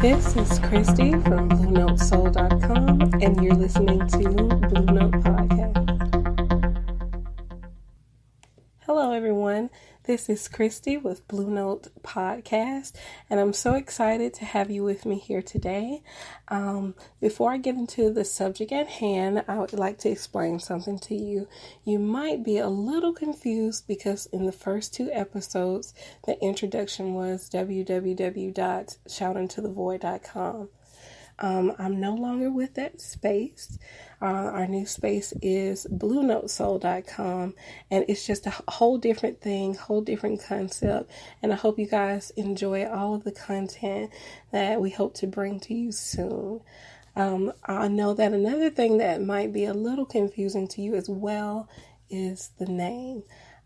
This is Christy from BlueNoteSoul.com, and you're listening to Blue Note Podcast. Hello, everyone. This is Christy with Blue Note Podcast, and I'm so excited to have you with me here today. Before I get into the subject at hand, I would like to explain something to you. You might be a little confused because in the first two episodes, the introduction was www.shoutintothevoid.com. I'm no longer with that space. Our new space is BlueNoteSoul.com, and it's just a whole different thing, whole different concept, and I hope you guys enjoy all of the content that we hope to bring to you soon. I know that another thing that might be a little confusing to you as well is the name.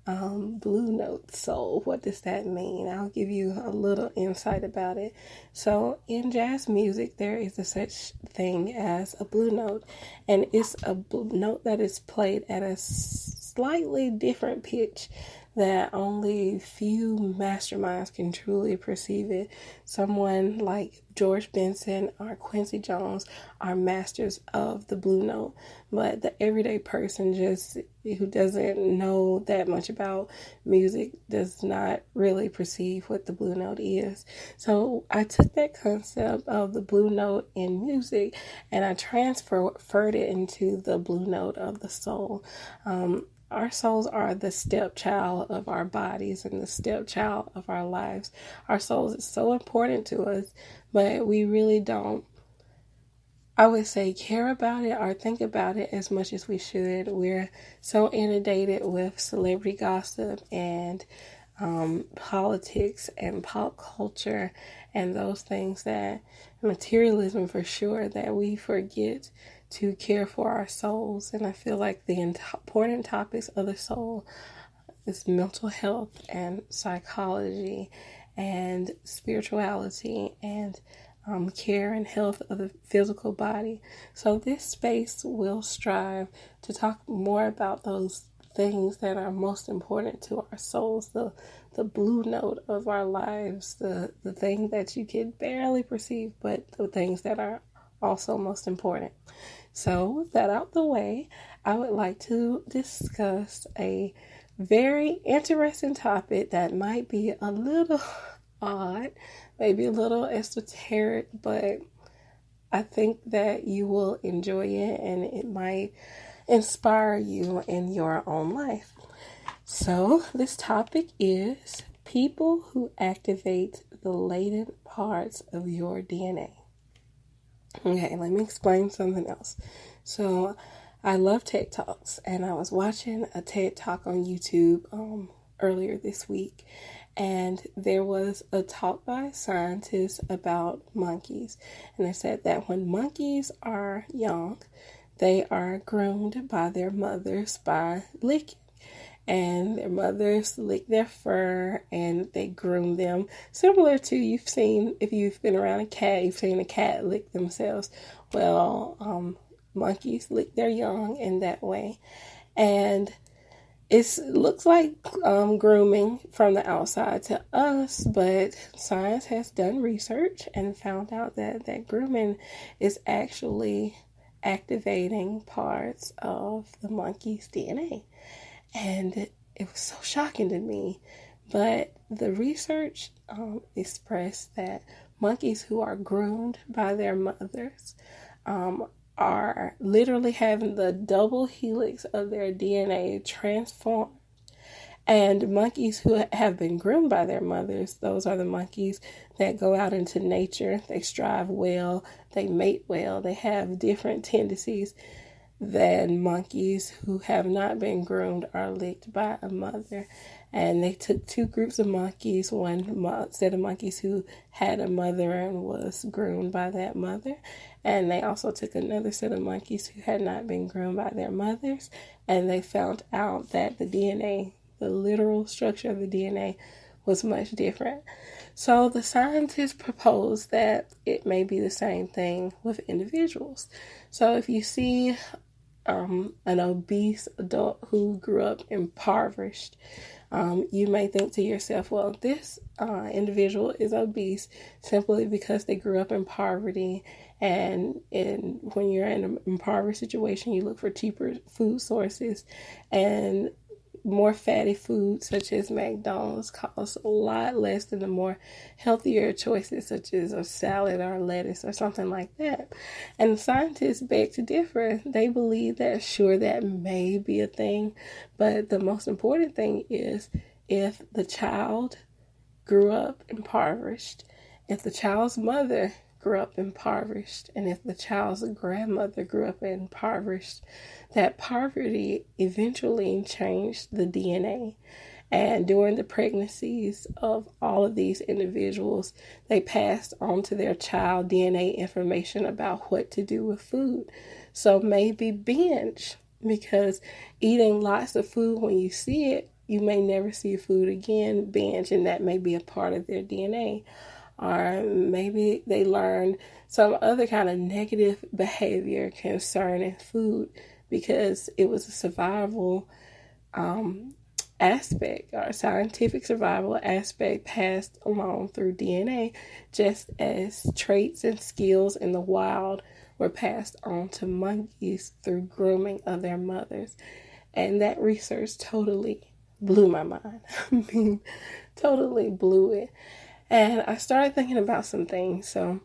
Blue Note Soul. What does that mean? I'll give you a little insight about it. So in jazz music, there is a such thing as a blue note, and it's a note that is played at a slightly different pitch that only few masterminds can truly perceive it. Someone like George Benson or Quincy Jones are masters of the blue note, but the everyday person who doesn't know that much about music does not really perceive what the blue note is. So I took that concept of the blue note in music and I transferred it into the blue note of the soul. Our souls are the stepchild of our bodies and the stepchild of our lives. Our souls is so important to us, but we really don't, I would say, care about it or think about it as much as we should. We're so inundated with celebrity gossip and politics and pop culture and those things, that materialism for sure, that we forget to care for our souls. And I feel like the important topics of the soul is mental health and psychology and spirituality and care and health of the physical body. So this space will strive to talk more about those things that are most important to our souls, the blue note of our lives, the thing that you can barely perceive, but the things that are also most important. So with that out the way, I would like to discuss a very interesting topic that might be a little odd, maybe a little esoteric, but I think that you will enjoy it and it might inspire you in your own life. So this topic is people who activate the latent parts of your DNA. Okay, let me explain something else. So I love TED Talks, and I was watching a TED Talk on YouTube earlier this week, and there was a talk by scientists about monkeys, and they said that when monkeys are young, they are groomed by their mothers by licking. And their mothers lick their fur and they groom them. Similar to, if you've been around a cat, you've seen a cat lick themselves. Well, monkeys lick their young in that way. And it looks like grooming from the outside to us, but science has done research and found out that grooming is actually activating parts of the monkey's DNA. And it was so shocking to me. But the research expressed that monkeys who are groomed by their mothers are literally having the double helix of their DNA transformed. And monkeys who have been groomed by their mothers, those are the monkeys that go out into nature. They strive well, they mate well, they have different tendencies than monkeys who have not been groomed or licked by a mother. And they took two groups of monkeys, one set of monkeys who had a mother and was groomed by that mother, and they also took another set of monkeys who had not been groomed by their mothers, and they found out that the DNA, the literal structure of the DNA, was much different. So the scientists proposed that it may be the same thing with individuals. So if you see an obese adult who grew up impoverished, you may think to yourself, well, this individual is obese simply because they grew up in poverty. And when you're in an impoverished situation, you look for cheaper food sources, and more fatty foods such as McDonald's cost a lot less than the more healthier choices such as a salad or lettuce or something like that. And scientists beg to differ. They believe that sure, that may be a thing, but the most important thing is if the child grew up impoverished, if the child's mother grew up impoverished, and if the child's grandmother grew up impoverished, that poverty eventually changed the DNA. And during the pregnancies of all of these individuals, they passed on to their child DNA information about what to do with food. So maybe binge, because eating lots of food when you see it, you may never see food again, binge, and that may be a part of their DNA. Or maybe they learned some other kind of negative behavior concerning food because it was a survival aspect or scientific survival aspect passed along through DNA, just as traits and skills in the wild were passed on to monkeys through grooming of their mothers. And that research totally blew my mind. I mean, totally blew it. And I started thinking about some things. So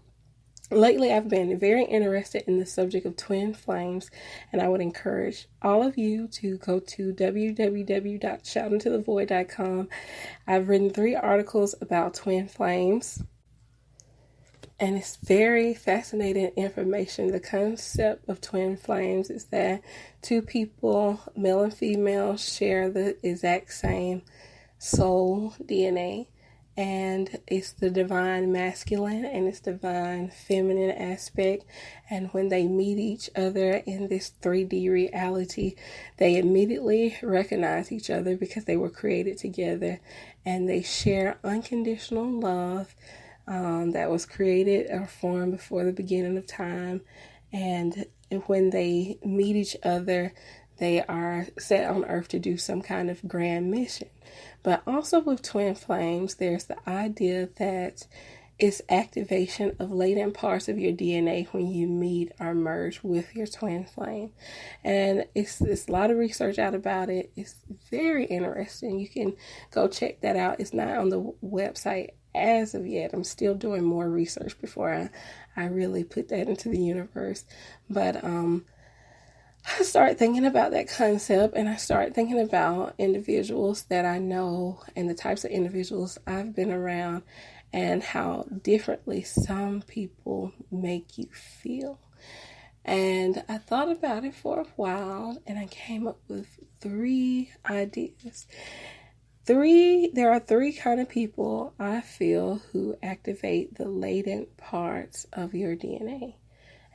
lately I've been very interested in the subject of twin flames, and I would encourage all of you to go to www.shoutintothevoid.com. I've written 3 articles about twin flames, and it's very fascinating information. The concept of twin flames is that 2 people, male and female, share the exact same soul DNA. And it's the divine masculine and it's divine feminine aspect. And when they meet each other in this 3D reality, they immediately recognize each other because they were created together, and they share unconditional love that was created or formed before the beginning of time. And when they meet each other, they are set on earth to do some kind of grand mission. But also with twin flames, there's the idea that it's activation of latent parts of your DNA when you meet or merge with your twin flame. And it's a lot of research out about it. It's very interesting. You can go check that out. It's not on the website as of yet. I'm still doing more research before I really put that into the universe. But I started thinking about that concept, and I started thinking about individuals that I know and the types of individuals I've been around and how differently some people make you feel. And I thought about it for a while, and I came up with 3 ideas. There are 3 kind of people I feel who activate the latent parts of your DNA.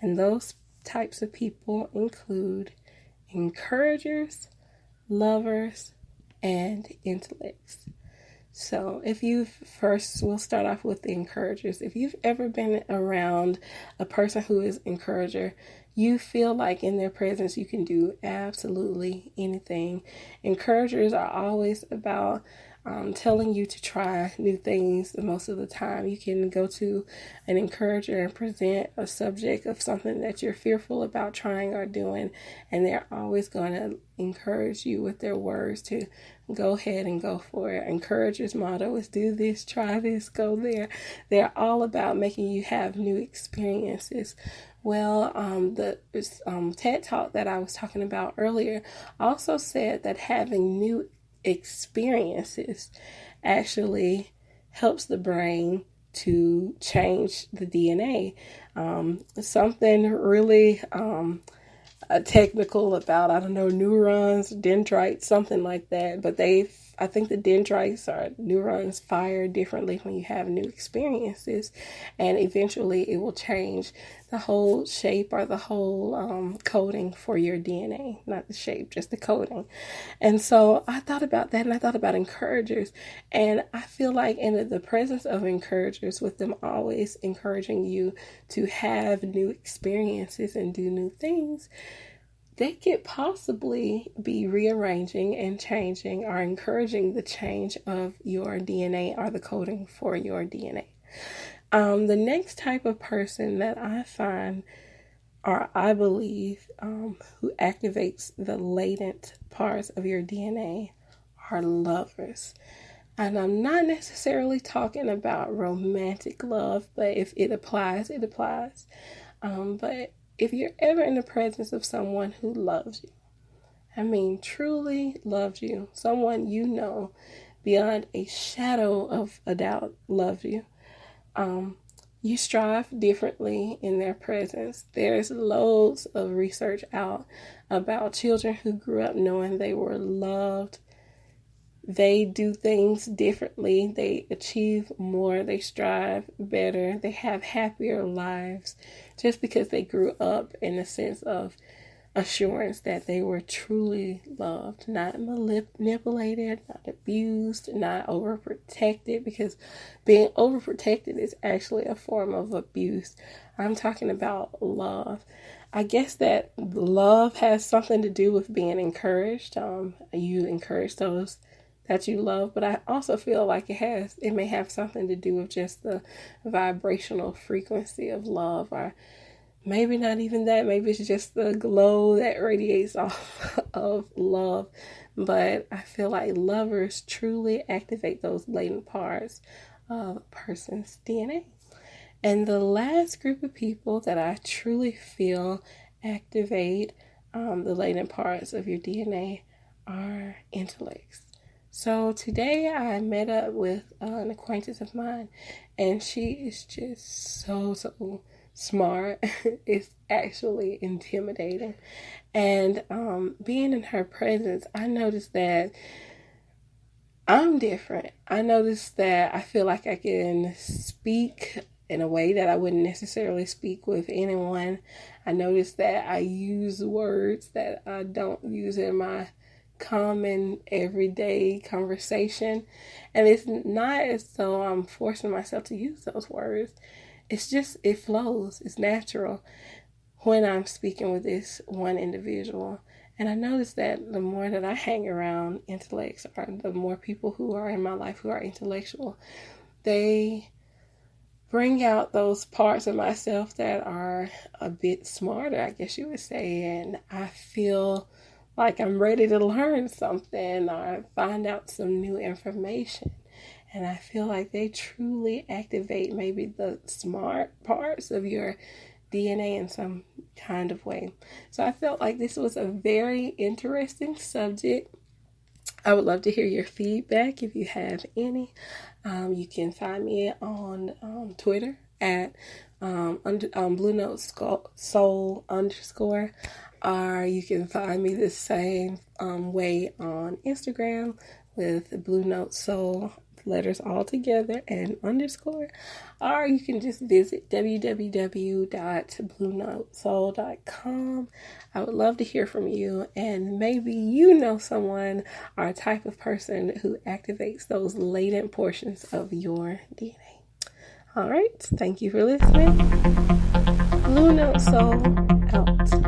And those types of people include encouragers, lovers, and intellects. So we'll start off with the encouragers. If you've ever been around a person who is encourager, you feel like in their presence you can do absolutely anything. Encouragers are always about telling you to try new things. Most of the time you can go to an encourager and present a subject of something that you're fearful about trying or doing, and they're always going to encourage you with their words to go ahead and go for it. Encouragers' motto is do this, try this, go there. They're all about making you have new experiences. Well, the TED Talk that I was talking about earlier also said that having new experiences actually helps the brain to change the DNA. Something really technical about, I don't know, neurons, dendrites, something like that. But I think the dendrites or neurons fire differently when you have new experiences, and eventually it will change the whole shape or the whole coding for your DNA. Not the shape, just the coding. And so I thought about that, and I thought about encouragers, and I feel like in the presence of encouragers, with them always encouraging you to have new experiences and do new things, they could possibly be rearranging and changing or encouraging the change of your DNA or the coding for your DNA. The next type of person that I find, or I believe, who activates the latent parts of your DNA are lovers. And I'm not necessarily talking about romantic love, but if it applies, it applies. But if you're ever in the presence of someone who loves you, I mean, truly loves you, someone you know beyond a shadow of a doubt loves you, you strive differently in their presence. There's loads of research out about children who grew up knowing they were loved. They do things differently. They achieve more. They strive better. They have happier lives just because they grew up in a sense of assurance that they were truly loved, not manipulated, not abused, not overprotected, because being overprotected is actually a form of abuse. I'm talking about love. I guess that love has something to do with being encouraged. You encourage those that you love, but I also feel like it may have something to do with just the vibrational frequency of love, or maybe not even that. Maybe it's just the glow that radiates off of love. But I feel like lovers truly activate those latent parts of a person's DNA. And the last group of people that I truly feel activate the latent parts of your DNA are intellects. So today I met up with an acquaintance of mine, and she is just so smart. It's actually intimidating. And being in her presence, I noticed that I'm different. I noticed that I feel like I can speak in a way that I wouldn't necessarily speak with anyone. I noticed that I use words that I don't use in my common everyday conversation, and it's not as though I'm forcing myself to use those words. It's just, it flows. It's natural when I'm speaking with this one individual. And I notice that the more that I hang around intellects, or the more people who are in my life who are intellectual, they bring out those parts of myself that are a bit smarter, I guess you would say, and I feel like I'm ready to learn something or find out some new information. And I feel like they truly activate maybe the smart parts of your DNA in some kind of way. So I felt like this was a very interesting subject. I would love to hear your feedback if you have any. You can find me on Twitter at Blue Note Soul _, or you can find me the same way on Instagram with Blue Note Soul, letters all together and _, or you can just visit www.bluenotesoul.com. I would love to hear from you, and maybe you know someone or a type of person who activates those latent portions of your DNA. All right, thank you for listening. Blue Note Soul out.